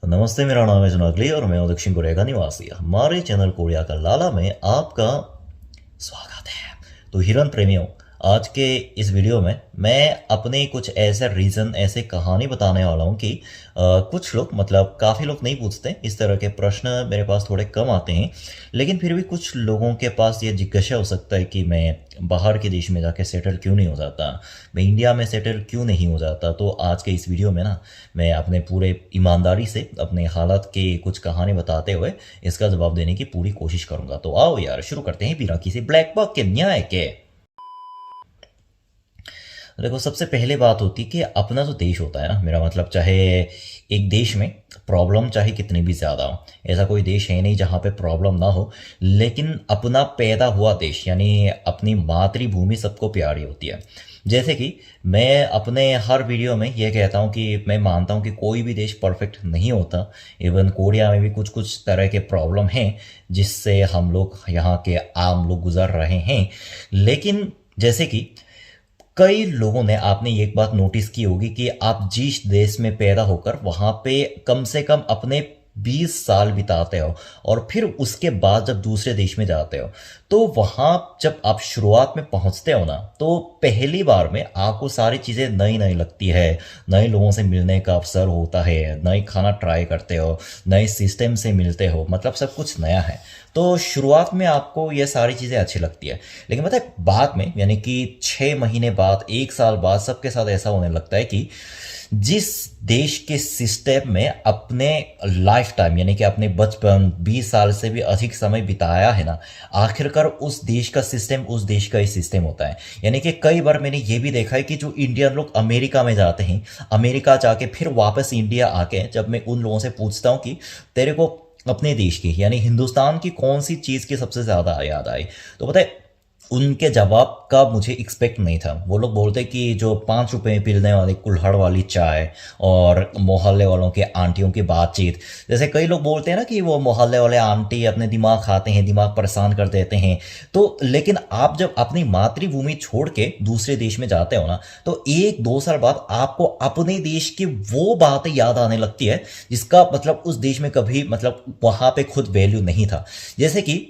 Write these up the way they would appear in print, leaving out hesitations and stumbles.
नमस्ते, मेरा नाम है जुनागली और मैं हूँ दक्षिण कोरिया का निवासी। हमारे चैनल कोरिया का लाला में आपका स्वागत है। तो हिरन प्रेमियों, आज के इस वीडियो में मैं अपने कुछ ऐसे रीज़न, ऐसे कहानी बताने वाला हूँ कि कुछ लोग, मतलब काफ़ी लोग नहीं पूछते इस तरह के प्रश्न, मेरे पास थोड़े कम आते हैं। लेकिन फिर भी कुछ लोगों के पास ये जिज्ञासा हो सकता है कि मैं बाहर के देश में जाके सेटल क्यों नहीं हो जाता, मैं इंडिया में सेटल क्यों नहीं हो जाता। तो आज के इस वीडियो में ना, मैं अपने पूरे ईमानदारी से अपने हालात की कुछ कहानी बताते हुए इसका जवाब देने की पूरी कोशिश करूंगा। तो आओ यार, शुरू करते हैं बिना किसी ब्लैक बॉक्स के न्याय के। देखो, सबसे पहले बात होती है कि अपना जो देश होता है ना, मेरा मतलब चाहे एक देश में प्रॉब्लम चाहे कितनी भी ज़्यादा हो, ऐसा कोई देश है नहीं जहाँ पे प्रॉब्लम ना हो, लेकिन अपना पैदा हुआ देश यानी अपनी मातृभूमि सबको प्यारी होती है। जैसे कि मैं अपने हर वीडियो में ये कहता हूँ कि मैं मानता हूँ कि कोई भी देश परफेक्ट नहीं होता। इवन कोरिया में भी कुछ कुछ तरह के प्रॉब्लम हैं जिससे हम लोग, यहाँ के आम लोग, गुजर रहे हैं। लेकिन जैसे कि कई लोगों ने, आपने एक बात नोटिस की होगी कि आप जिस देश में पैदा होकर वहां पे कम से कम अपने 20 साल बिताते हो और फिर उसके बाद जब दूसरे देश में जाते हो, तो वहां जब आप शुरुआत में पहुंचते हो ना, तो पहली बार में आपको सारी चीजें नई नई लगती है। नए लोगों से मिलने का अवसर होता है, नई खाना ट्राई करते हो, नए सिस्टम से मिलते हो, मतलब सब कुछ नया है। तो शुरुआत में आपको ये सारी चीज़ें अच्छी लगती है। लेकिन पता है, बाद में यानी कि 6 महीने बाद, 1 साल बाद सबके साथ ऐसा होने लगता है कि जिस देश के सिस्टम में अपने लाइफ टाइम यानी कि अपने बचपन 20 साल से भी अधिक समय बिताया है ना, आखिरकार उस देश का सिस्टम उस देश का ही सिस्टम होता है। यानी कि कई बार मैंने ये भी देखा है कि जो इंडियन लोग अमेरिका में जाते हैं, अमेरिका जाके फिर वापस इंडिया आके जब मैं उन लोगों से पूछता हूँ कि तेरे को अपने देश की यानी हिंदुस्तान की कौन सी चीज़ की सबसे ज़्यादा याद आई, तो पता है उनके जवाब का मुझे एक्सपेक्ट नहीं था। वो लोग बोलते कि जो 5 रुपए में पिलने वाली कुल्हड़ वाली चाय और मोहल्ले वालों के आंटियों की बातचीत। जैसे कई लोग बोलते हैं ना कि वो मोहल्ले वाले आंटी अपने दिमाग खाते हैं, दिमाग परेशान कर देते हैं। तो लेकिन आप जब अपनी मातृभूमि छोड़ के दूसरे देश में जाते हो ना, तो 1-2 साल बाद आपको अपने देश की वो बातें याद आने लगती है जिसका मतलब उस देश में कभी, मतलब वहां पे खुद वैल्यू नहीं था। जैसे कि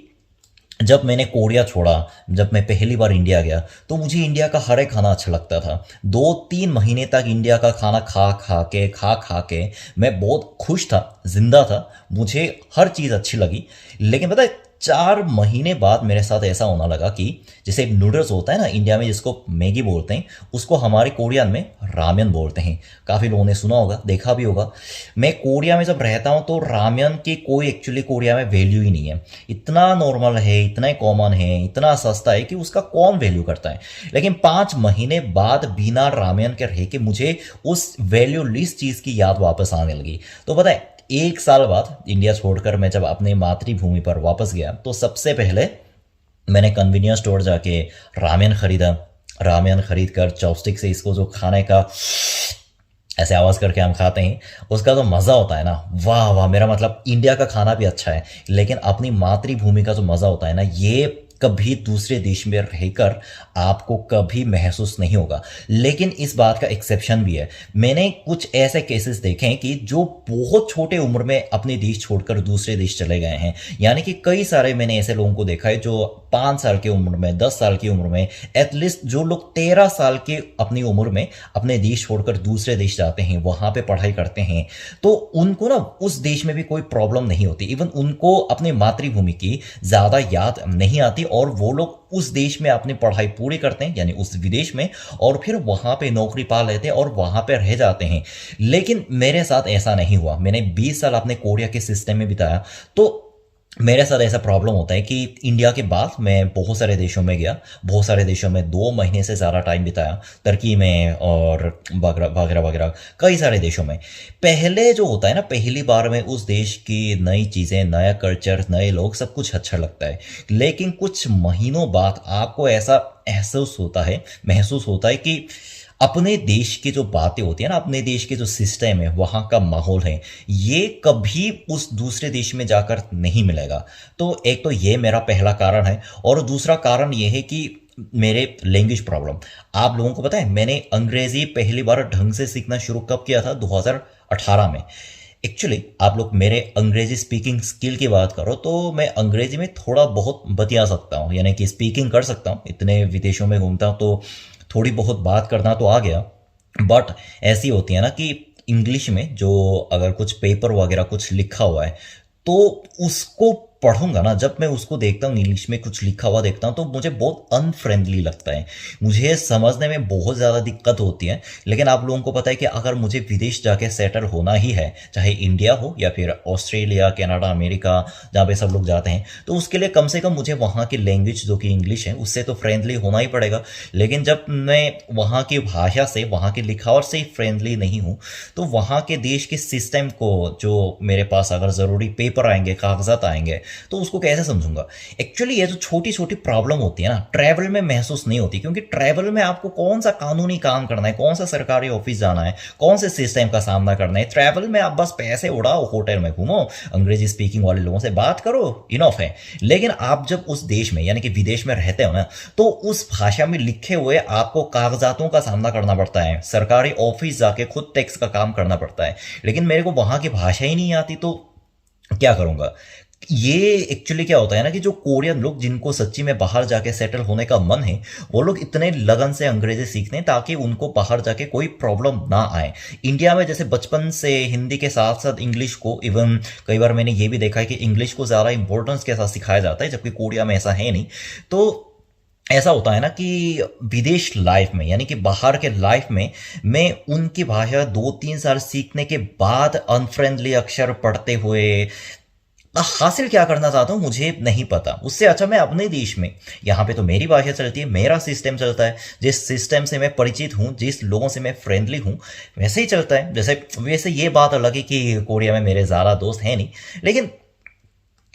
जब मैंने कोरिया छोड़ा, जब मैं पहली बार इंडिया गया, तो मुझे इंडिया का हर एक खाना अच्छा लगता था। 2-3 महीने तक इंडिया का खाना खा खा के मैं बहुत खुश था, जिंदा था, मुझे हर चीज़ अच्छी लगी। लेकिन पता है, 4 महीने बाद मेरे साथ ऐसा होना लगा कि जैसे नूडल्स होता है ना इंडिया में, जिसको मैगी बोलते हैं, उसको हमारे कोरियन में रामेन बोलते हैं। काफ़ी लोगों ने सुना होगा, देखा भी होगा। मैं कोरिया में जब रहता हूँ तो रामेन की कोई एक्चुअली कोरिया में वैल्यू ही नहीं है। इतना नॉर्मल है, इतना कॉमन है, इतना सस्ता है कि उसका कौन वैल्यू करता है। लेकिन 5 महीने बाद बिना रामेन के रह के मुझे उस वैल्यू लिस्ट चीज़ की याद वापस आने लगी। तो पता है, 1 साल बाद इंडिया छोड़कर मैं जब अपने मातृभूमि पर वापस गया, तो सबसे पहले मैंने कन्वीनियंस स्टोर जाके रामेन खरीदा। रामेन खरीद कर चॉपस्टिक से इसको जो खाने का ऐसे आवाज करके हम खाते हैं, उसका जो मजा होता है ना, वाह वाह। मेरा मतलब इंडिया का खाना भी अच्छा है, लेकिन अपनी मातृभूमि का जो मजा होता है ना, ये कभी दूसरे देश में रहकर आपको कभी महसूस नहीं होगा। लेकिन इस बात का एक्सेप्शन भी है। मैंने कुछ ऐसे केसेस देखे हैं कि जो बहुत छोटे उम्र में अपने देश छोड़कर दूसरे देश चले गए हैं। यानी कि कई सारे मैंने ऐसे लोगों को देखा है जो 5 साल की उम्र में, 10 साल की उम्र में, एटलीस्ट जो लोग 13 साल की अपनी उम्र में अपने देश छोड़कर दूसरे देश जाते हैं, वहां पे पढ़ाई करते हैं, तो उनको ना उस देश में भी कोई प्रॉब्लम नहीं होती। इवन उनको अपने मातृभूमि की ज्यादा याद नहीं आती और वो लोग उस देश में अपनी पढ़ाई पूरी करते हैं, यानी उस विदेश में, और फिर वहां पे नौकरी पा लेते हैं और वहां पे रह जाते हैं। लेकिन मेरे साथ ऐसा नहीं हुआ। मैंने 20 साल अपने कोरिया के सिस्टम में बिताया, तो मेरे साथ ऐसा प्रॉब्लम होता है कि इंडिया के बाद मैं बहुत सारे देशों में गया, बहुत सारे देशों में 2 महीने से ज़्यादा टाइम बिताया, तुर्की में और वगैरह वगैरह, कई सारे देशों में। पहले जो होता है ना, पहली बार में उस देश की नई चीज़ें, नया कल्चर, नए लोग, सब कुछ अच्छा लगता है। लेकिन कुछ महीनों बाद आपको ऐसा महसूस होता है कि अपने देश की जो बातें होती है ना, अपने देश के जो सिस्टम है, वहां का माहौल है, ये कभी उस दूसरे देश में जाकर नहीं मिलेगा। तो एक तो ये मेरा पहला कारण है, और दूसरा कारण ये है कि मेरे लैंग्वेज प्रॉब्लम। आप लोगों को पता है, मैंने अंग्रेजी पहली बार ढंग से सीखना शुरू कब किया था? 2018 में। एक्चुअली आप लोग मेरे अंग्रेजी स्पीकिंग स्किल की बात करो तो मैं अंग्रेजी में थोड़ा बहुत बतिया सकता हूँ, यानी कि स्पीकिंग कर सकता हूँ। इतने विदेशों में घूमता हूँ तो थोड़ी बहुत बात करना तो आ गया। बट ऐसी होती है ना कि इंग्लिश में जो अगर कुछ पेपर वगैरह कुछ लिखा हुआ है तो उसको पढ़ूंगा ना, जब मैं उसको देखता हूँ इंग्लिश में कुछ लिखा हुआ देखता हूँ तो मुझे बहुत अनफ्रेंडली लगता है, मुझे समझने में बहुत ज़्यादा दिक्कत होती है। लेकिन आप लोगों को पता है कि अगर मुझे विदेश जाके सेटल होना ही है, चाहे इंडिया हो या फिर ऑस्ट्रेलिया, कनाडा, अमेरिका, जहाँ पे सब लोग जाते हैं, तो उसके लिए कम से कम मुझे वहाँ की लैंग्वेज जो कि इंग्लिश है उससे तो फ्रेंडली होना ही पड़ेगा। लेकिन जब मैं वहाँ की भाषा से, वहाँ की लिखावट से ही फ्रेंडली नहीं हूँ, तो वहाँ के देश के सिस्टम को, जो मेरे पास अगर ज़रूरी पेपर आएंगे, कागजात आएंगे, तो उसको कैसे समझूंगा। एक्चुअली ये जो छोटी छोटी प्रॉब्लम होती है ना, ट्रैवल में महसूस नहीं होती, क्योंकि ट्रैवल में आपको कौन सा कानूनी काम करना है, कौन सा सरकारी ऑफिस जाना है, कौन से सिस्टम का सामना करना है। ट्रैवल में आप बस पैसे उड़ाओ, होटल में घूमो, अंग्रेजी स्पीकिंग वाले लोगों से बात करो, इनफ है। लेकिन आप जब उस देश में यानी कि विदेश में रहते हो ना, तो उस भाषा में लिखे हुए आपको कागजातों का सामना करना पड़ता है, सरकारी ऑफिस जाके खुद टैक्स का काम करना पड़ता है। लेकिन मेरे को वहां की भाषा ही नहीं आती, तो क्या करूंगा। ये एक्चुअली क्या होता है ना कि जो कोरियन लोग, जिनको सच्ची में बाहर जाके सेटल होने का मन है, वो लोग इतने लगन से अंग्रेजी सीखते हैं ताकि उनको बाहर जाके कोई प्रॉब्लम ना आए। इंडिया में जैसे बचपन से हिंदी के साथ साथ इंग्लिश को, इवन कई बार मैंने ये भी देखा है कि इंग्लिश को ज़्यादा इंपॉर्टेंस के साथ सिखाया जाता है, जबकि कोरिया में ऐसा है नहीं। तो ऐसा होता है ना कि विदेश लाइफ में, यानी कि बाहर के लाइफ में, मैं उनकी भाषा 2-3 साल सीखने के बाद अनफ्रेंडली अक्षर पढ़ते हुए हासिल क्या करना चाहता हूँ मुझे नहीं पता। उससे अच्छा मैं अपने देश में, यहाँ पे तो मेरी भाषा चलती है, मेरा सिस्टम चलता है, जिस सिस्टम से मैं परिचित हूँ, जिस लोगों से मैं फ्रेंडली हूँ, वैसे ही चलता है। जैसे वैसे ये बात अलग है कि कोरिया में मेरे ज़्यादा दोस्त हैं नहीं, लेकिन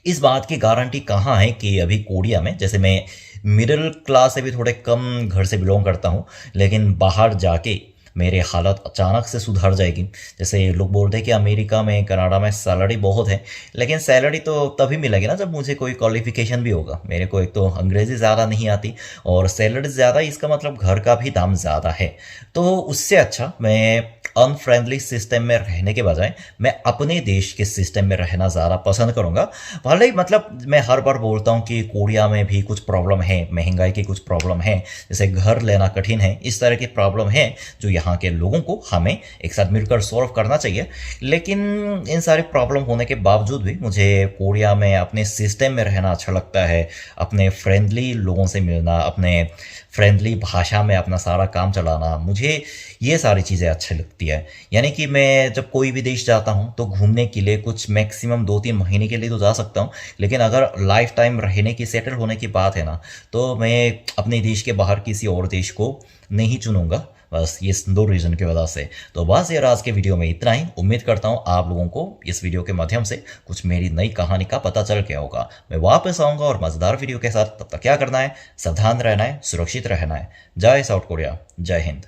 इस बात की गारंटी कहाँ है कि अभी कोरिया में, जैसे मैं मिडिल क्लास से भी थोड़े कम घर से बिलोंग करता हूँ, लेकिन बाहर जाके मेरी हालत अचानक से सुधर जाएगी। जैसे लोग बोलते हैं कि अमेरिका में, कनाडा में सैलरी बहुत है, लेकिन सैलरी तो तभी मिलेगी ना जब मुझे कोई क्वालिफिकेशन भी होगा। मेरे को एक तो अंग्रेज़ी ज़्यादा नहीं आती और सैलरी ज़्यादा, इसका मतलब घर का भी दाम ज़्यादा है। तो उससे अच्छा मैं अनफ्रेंडली सिस्टम में रहने के बजाय मैं अपने देश के सिस्टम में रहना ज़्यादा पसंद करूँगा। भले ही मतलब मैं हर बार बोलता हूँ कि कोरिया में भी कुछ प्रॉब्लम है, महंगाई की कुछ प्रॉब्लम है, जैसे घर लेना कठिन है, इस तरह की प्रॉब्लम है जो यहाँ के लोगों को हमें एक साथ मिलकर सॉल्व करना चाहिए। लेकिन इन सारी प्रॉब्लम होने के बावजूद भी मुझे कोरिया में अपने सिस्टम में रहना अच्छा लगता है, अपने फ्रेंडली लोगों से मिलना, अपने फ्रेंडली भाषा में अपना सारा काम चलाना, मुझे ये सारी चीज़ें अच्छी लगती है। यानी कि मैं जब कोई भी देश जाता हूँ तो घूमने के लिए कुछ मैक्सिमम 2-3 महीने के लिए तो जा सकता हूँ, लेकिन अगर लाइफ टाइम रहने की, सेटल होने की बात है ना, तो मैं अपने देश के बाहर किसी और देश को नहीं चुनूंगा, बस ये 2 रीज़न की वजह से। तो बस यार आज के वीडियो में इतना ही। उम्मीद करता हूँ आप लोगों को इस वीडियो के माध्यम से कुछ मेरी नई कहानी का पता चल गया होगा। मैं वापस आऊँगा और मज़ेदार वीडियो के साथ। तब तक क्या करना है, सावधान रहना है, सुरक्षित रहना है। जय साउथ कोरिया, जय हिंद।